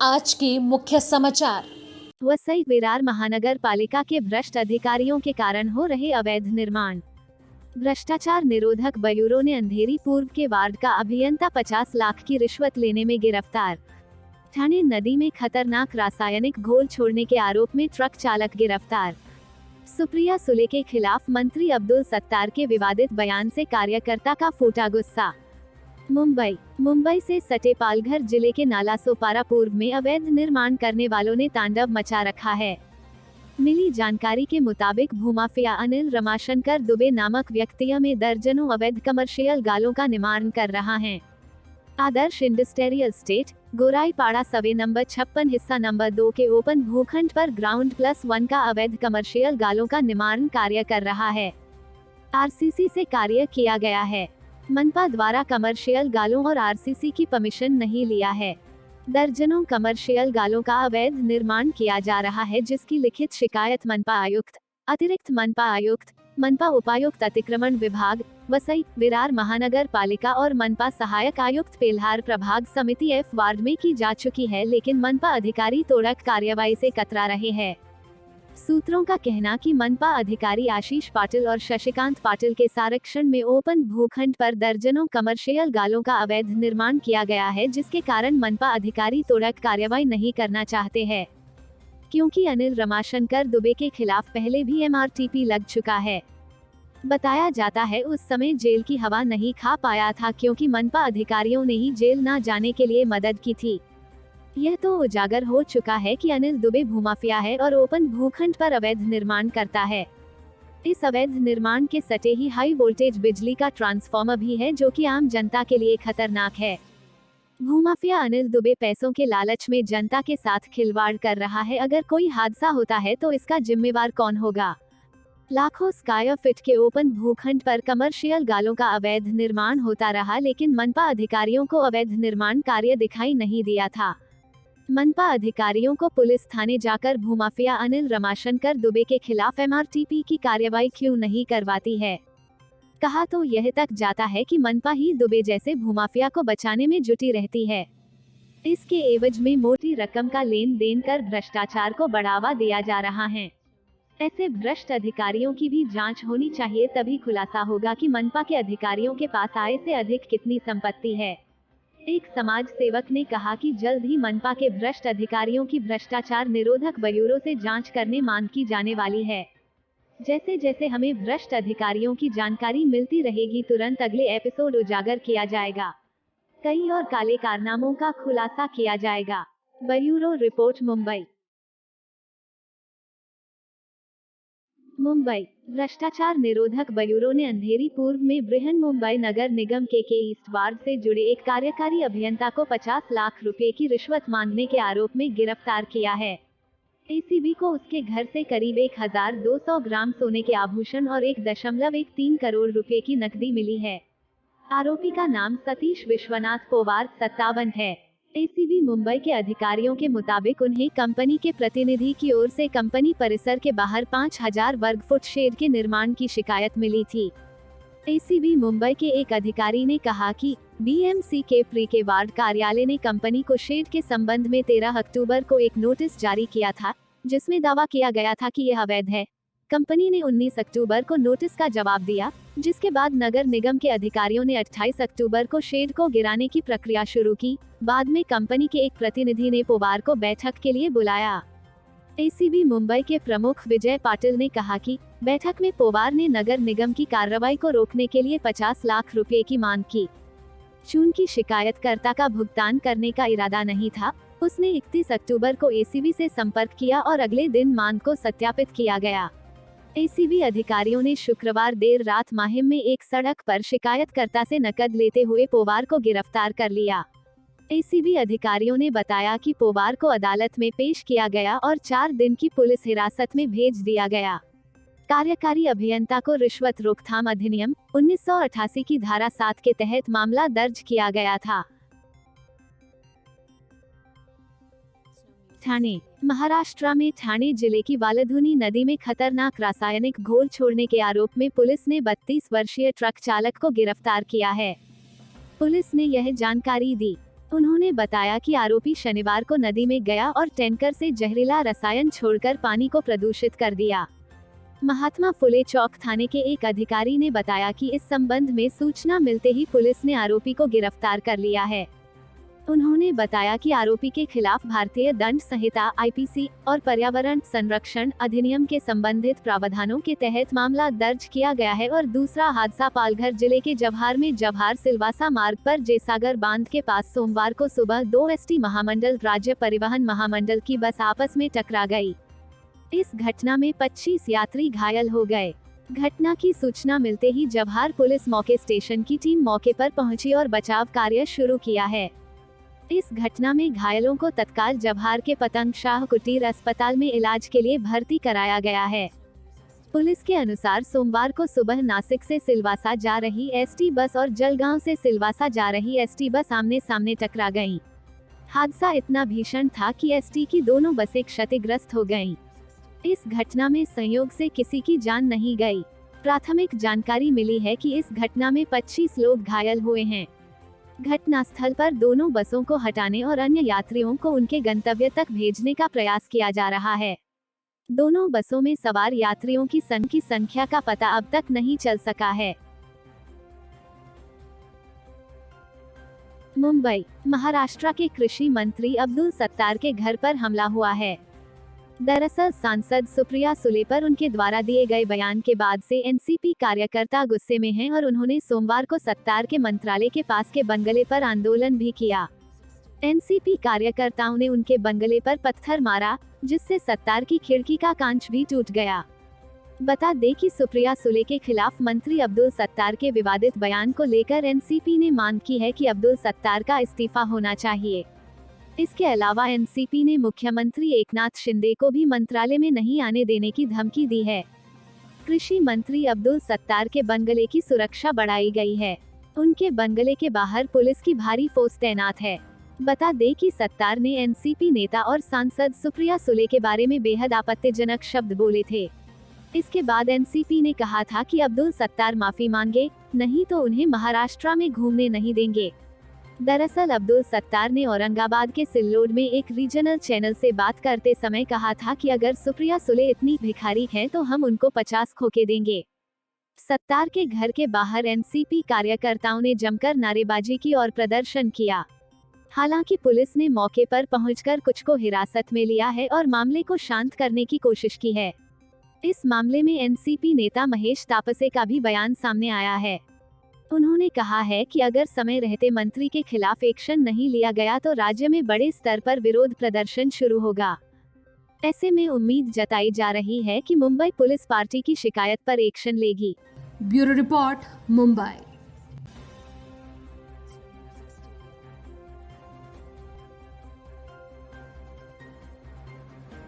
आज के मुख्य समाचार। वसई विरार महानगर पालिका के भ्रष्ट अधिकारियों के कारण हो रहे अवैध निर्माण। भ्रष्टाचार निरोधक ब्यूरो ने अंधेरी पूर्व के वार्ड का अभियंता 50 लाख की रिश्वत लेने में गिरफ्तार। ठाणे नदी में खतरनाक रासायनिक घोल छोड़ने के आरोप में ट्रक चालक गिरफ्तार। सुप्रिया सुले के खिलाफ मंत्री अब्दुल सत्तार के विवादित बयान से कार्यकर्ता का फूटा गुस्सा। मुंबई से सटे पालघर जिले के नालासोपारा पूर्व में अवैध निर्माण करने वालों ने तांडव मचा रखा है। मिली जानकारी के मुताबिक भूमाफिया अनिल रमाशंकर दुबे नामक व्यक्ति में दर्जनों अवैध कमर्शियल गालों का निर्माण कर रहा है। आदर्श इंडस्ट्रियल स्टेट गोराईपाड़ा सवे नंबर 56 हिस्सा नंबर 2 के ओपन भूखंड पर ग्राउंड +1 का अवैध कमर्शियल गालों का निर्माण कार्य कर रहा है। आरसीसी से कार्य किया गया है। मनपा द्वारा कमर्शियल गालों और आरसीसी की परमिशन नहीं लिया है। दर्जनों कमर्शियल गालों का अवैध निर्माण किया जा रहा है, जिसकी लिखित शिकायत मनपा आयुक्त, अतिरिक्त मनपा आयुक्त, मनपा उपायुक्त अतिक्रमण विभाग, वसई विरार महानगर पालिका और मनपा सहायक आयुक्त पेल्हार प्रभाग समिति F वार्ड में की जा चुकी है, लेकिन मनपा अधिकारी तोड़क कार्रवाई से कतरा रहे हैं। सूत्रों का कहना कि मनपा अधिकारी आशीष पाटिल और शशिकांत पाटिल के संरक्षण में ओपन भूखंड पर दर्जनों कमर्शियल गालों का अवैध निर्माण किया गया है, जिसके कारण मनपा अधिकारी तोड़क कार्रवाई नहीं करना चाहते हैं, क्योंकि अनिल रमाशंकर दुबे के खिलाफ पहले भी MRTP लग चुका है। बताया जाता है उस समय जेल की हवा नहीं खा पाया था, क्योंकि मनपा अधिकारियों ने ही जेल न जाने के लिए मदद की थी। यह तो उजागर हो चुका है कि अनिल दुबे भूमाफिया है और ओपन भूखंड पर अवैध निर्माण करता है। इस अवैध निर्माण के सटे ही हाई वोल्टेज बिजली का ट्रांसफार्मर भी है, जो कि आम जनता के लिए खतरनाक है। भूमाफिया अनिल दुबे पैसों के लालच में जनता के साथ खिलवाड़ कर रहा है। अगर कोई हादसा होता है तो इसका जिम्मेवार कौन होगा? लाखों स्क्वायर फीट के ओपन भूखंड पर कमर्शियल गालों का अवैध निर्माण होता रहा, लेकिन मनपा अधिकारियों को अवैध निर्माण कार्य दिखाई नहीं दिया था। मनपा अधिकारियों को पुलिस थाने जाकर भूमाफिया अनिल रमाशंकर दुबे के खिलाफ MRTP की कार्रवाई क्यों नहीं करवाती है? कहा तो यह तक जाता है कि मनपा ही दुबे जैसे भूमाफिया को बचाने में जुटी रहती है। इसके एवज में मोटी रकम का लेन देन कर भ्रष्टाचार को बढ़ावा दिया जा रहा है। ऐसे भ्रष्ट अधिकारियों की भी जांच होनी चाहिए, तभी खुलासा होगा कि मनपा के अधिकारियों के पास आय से अधिक कितनी संपत्ति है। एक समाज सेवक ने कहा कि जल्द ही मनपा के भ्रष्ट अधिकारियों की भ्रष्टाचार निरोधक ब्यूरो से जांच करने मांग की जाने वाली है। जैसे जैसे हमें भ्रष्ट अधिकारियों की जानकारी मिलती रहेगी, तुरंत अगले एपिसोड उजागर किया जाएगा। कई और काले कारनामों का खुलासा किया जाएगा। Bureau report. मुंबई भ्रष्टाचार निरोधक ब्यूरो ने अंधेरी पूर्व में बृहन मुंबई नगर निगम के ईस्ट वार्ड से जुड़े एक कार्यकारी अभियंता को 50 लाख रुपए की रिश्वत मांगने के आरोप में गिरफ्तार किया है। ACB को उसके घर से करीब 1200 ग्राम सोने के आभूषण और 1.13 करोड़ रुपए की नकदी मिली है। आरोपी का नाम सतीश विश्वनाथ पोवार 57 है। ACB मुंबई के अधिकारियों के मुताबिक उन्हें कंपनी के प्रतिनिधि की ओर से कंपनी परिसर के बाहर 5000 वर्ग फुट शेड के निर्माण की शिकायत मिली थी। ACB मुंबई के एक अधिकारी ने कहा कि BMC के प्री के वार्ड कार्यालय ने कंपनी को शेड के संबंध में 13 अक्टूबर को एक नोटिस जारी किया था, जिसमें दावा किया गया था कि यह अवैध है। कंपनी ने 19 अक्टूबर को नोटिस का जवाब दिया, जिसके बाद नगर निगम के अधिकारियों ने 28 अक्टूबर को शेड को गिराने की प्रक्रिया शुरू की। बाद में कंपनी के एक प्रतिनिधि ने पोवार को बैठक के लिए बुलाया। ACB मुंबई के प्रमुख विजय पाटिल ने कहा कि बैठक में पोवार ने नगर निगम की कार्रवाई को रोकने के लिए 50 लाख रुपए की मांग की। चूंकि शिकायतकर्ता का भुगतान करने का इरादा नहीं था, उसने 31 अक्टूबर को ACB से संपर्क किया और अगले दिन मांग को सत्यापित किया गया। ACB अधिकारियों ने शुक्रवार देर रात माहिम में एक सड़क पर शिकायतकर्ता से नकद लेते हुए पोवार को गिरफ्तार कर लिया। ACB अधिकारियों ने बताया कि पोवार को अदालत में पेश किया गया और 4 दिन की पुलिस हिरासत में भेज दिया गया। कार्यकारी अभियंता को रिश्वत रोकथाम अधिनियम 1988 की धारा 7 के तहत मामला दर्ज किया गया था। ठाणे महाराष्ट्र में ठाणे जिले की वालधुनी नदी में खतरनाक रासायनिक घोल छोड़ने के आरोप में पुलिस ने 32 वर्षीय ट्रक चालक को गिरफ्तार किया है। पुलिस ने यह जानकारी दी। उन्होंने बताया कि आरोपी शनिवार को नदी में गया और टैंकर से जहरीला रसायन छोड़कर पानी को प्रदूषित कर दिया। महात्मा फुले चौक थाने के एक अधिकारी ने बताया कि इस संबंध में सूचना मिलते ही पुलिस ने आरोपी को गिरफ्तार कर लिया है। उन्होंने बताया कि आरोपी के खिलाफ भारतीय दंड संहिता आईपीसी और पर्यावरण संरक्षण अधिनियम के संबंधित प्रावधानों के तहत मामला दर्ज किया गया है और दूसरा हादसा पालघर जिले के जव्हार में जव्हार सिलवासा मार्ग पर जयसागर बांध के पास सोमवार को सुबह 2 एसटी महामंडल राज्य परिवहन महामंडल की बस आपस में टकरा गई। इस घटना में 25 यात्री घायल हो गए। घटना की सूचना मिलते ही जव्हार पुलिस मौके स्टेशन की टीम मौके पर पहुंची और बचाव कार्य शुरू किया है। इस घटना में घायलों को तत्काल जव्हार के पतंग शाह कुटीर अस्पताल में इलाज के लिए भर्ती कराया गया है। पुलिस के अनुसार सोमवार को सुबह नासिक से सिलवासा जा रही एसटी बस और जलगांव से सिलवासा जा रही एसटी बस आमने सामने टकरा गईं। हादसा इतना भीषण था कि एसटी की दोनों बसें क्षतिग्रस्त हो गईं। इस घटना में संयोग से किसी की जान नहीं गई। प्राथमिक जानकारी मिली है कि इस घटना में 25 लोग घायल हुए हैं। घटनास्थल पर दोनों बसों को हटाने और अन्य यात्रियों को उनके गंतव्य तक भेजने का प्रयास किया जा रहा है। दोनों बसों में सवार यात्रियों की संख्या का पता अब तक नहीं चल सका है। मुंबई, महाराष्ट्र के कृषि मंत्री अब्दुल सत्तार के घर पर हमला हुआ है। दरअसल सांसद सुप्रिया सुले पर उनके द्वारा दिए गए बयान के बाद से एनसीपी कार्यकर्ता गुस्से में हैं और उन्होंने सोमवार को सत्तार के मंत्रालय के पास के बंगले पर आंदोलन भी किया। एनसीपी कार्यकर्ताओं ने उनके बंगले पर पत्थर मारा, जिससे सत्तार की खिड़की का कांच भी टूट गया। बता दें कि सुप्रिया सुले के खिलाफ मंत्री अब्दुल सत्तार के विवादित बयान को लेकर एनसीपी ने मांग की है कि अब्दुल सत्तार का इस्तीफा होना चाहिए। इसके अलावा एनसीपी ने मुख्यमंत्री एकनाथ शिंदे को भी मंत्रालय में नहीं आने देने की धमकी दी है। कृषि मंत्री अब्दुल सत्तार के बंगले की सुरक्षा बढ़ाई गई है। उनके बंगले के बाहर पुलिस की भारी फोर्स तैनात है। बता दें कि सत्तार ने एनसीपी नेता और सांसद सुप्रिया सुले के बारे में बेहद आपत्तिजनक शब्द बोले थे। इसके बाद एनसीपी ने कहा था कि अब्दुल सत्तार माफी मांगे, नहीं तो उन्हें महाराष्ट्र में घूमने नहीं देंगे। दरअसल अब्दुल सत्तार ने औरंगाबाद के सिल्लोड में एक रीजनल चैनल से बात करते समय कहा था कि अगर सुप्रिया सुले इतनी भिखारी हैं तो हम उनको 50 खोके देंगे। सत्तार के घर के बाहर एनसीपी कार्यकर्ताओं ने जमकर नारेबाजी की और प्रदर्शन किया। हालांकि पुलिस ने मौके पर पहुंचकर कुछ को हिरासत में लिया है और मामले को शांत करने की कोशिश की है। इस मामले में एनसीपी नेता महेश तापसे का भी बयान सामने आया है। उन्होंने कहा है कि अगर समय रहते मंत्री के खिलाफ एक्शन नहीं लिया गया तो राज्य में बड़े स्तर पर विरोध प्रदर्शन शुरू होगा। ऐसे में उम्मीद जताई जा रही है कि मुंबई पुलिस पार्टी की शिकायत पर एक्शन लेगी। Bureau report, Mumbai.